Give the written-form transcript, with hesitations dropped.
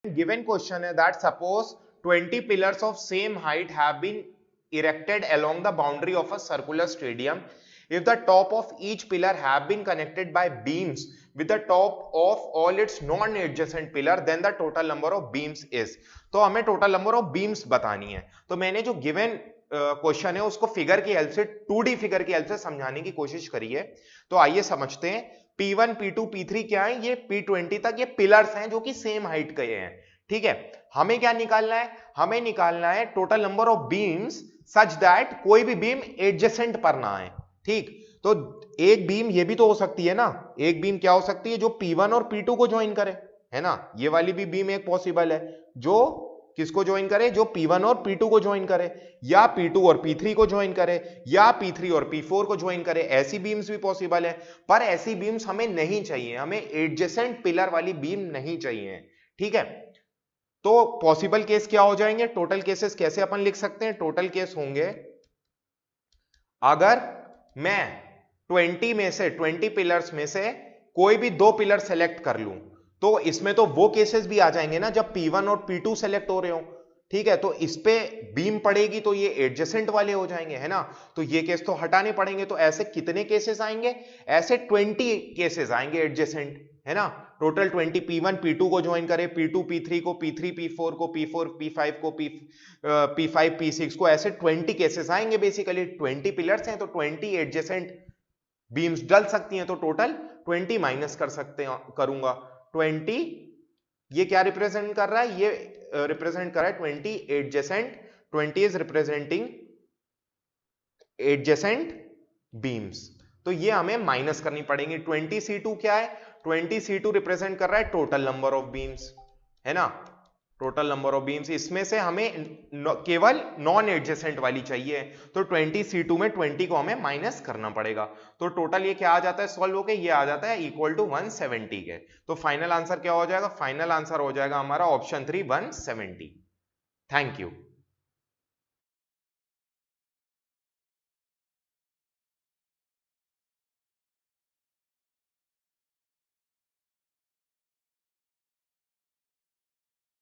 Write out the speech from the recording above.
Given question is that suppose 20 pillars of same height have been erected along the boundary of a circular stadium. If the top of each pillar have been connected by beams with the top of all its non-adjacent pillar, then the total number of beams is. तो हमें total number of beams बतानी है. तो मैंने जो given question है उसको figure की हेल्प से 2D फिगर की हेल्प से समझाने की कोशिश करी है. तो आइए समझते हैं. P1, P2, P3 क्या है? ये P20 तक ये पिलर्स हैं जो कि सेम हाइट के हैं. ठीक है. हमें क्या निकालना है? हमें निकालना है total number of beams such that कोई भी बीम एडजेसेंट पर ना आए. ठीक. तो एक बीम ये भी तो हो सकती है ना. एक बीम क्या हो सकती है? जो P1 और P2 को ज्वाइन करे, है ना. ये वाली भी बीम एक पॉसिबल है जो किसको ज्वाइन करे? जो P1 और P2 को ज्वाइन करे, या P2 और P3 को ज्वाइन करे, या P3 और P4 को ज्वाइन करे. ऐसी बीम्स भी पॉसिबल है. पर ऐसी बीम्स हमें नहीं चाहिए. हमें एडजेसेंट पिलर वाली बीम नहीं चाहिए. ठीक है. तो पॉसिबल केस क्या हो जाएंगे? टोटल केसेस कैसे अपन लिख सकते हैं? टोटल केस होंगे अगर मैं 20 पिलर्स में से कोई भी 2 पिलर सेलेक्ट कर लूं, तो इसमें तो वो केसेस भी आ जाएंगे ना जब P1 और P2 सेलेक्ट हो रहे हो. ठीक है. तो इस पे बीम पड़ेगी तो ये एडजेसेंट वाले हो जाएंगे, है ना. तो ये केस तो हटाने पड़ेंगे. तो ऐसे कितने केसेस आएंगे? ऐसे 20 केसेस आएंगे एडजेसेंट, है ना. टोटल 20. P1 P2 को ज्वाइन करे, P2 P3 को, P3 P4 को, P4 P5 को, P5 P6 को. ऐसे 20 केसेस आएंगे. बेसिकली 20 पिलर्स हैं तो 20 एडजेसेंट बीम्स डल सकती हैं. तो टोटल 20 माइनस कर सकते हैं, करूंगा 20. ये क्या रिप्रेजेंट कर रहा है? ये रिप्रेजेंट कर रहा है 20 adjacent. 20 is representing adjacent beams. तो ये हमें माइनस करनी पड़ेगी. 20C2 क्या है? 20C2 रिप्रेजेंट कर रहा है टोटल नंबर ऑफ बीम्स, है ना. Total number of beams. इसमें से हमें केवल नॉन एडजेसेंट वाली चाहिए. तो 20C2 में 20 को हमें माइनस करना पड़ेगा. तो टोटल ये क्या आ जाता है सॉल्व होके? ये आ जाता है इक्वल टू 170 के. तो फाइनल आंसर क्या हो जाएगा? फाइनल आंसर हो जाएगा हमारा ऑप्शन 3 170. Thank you.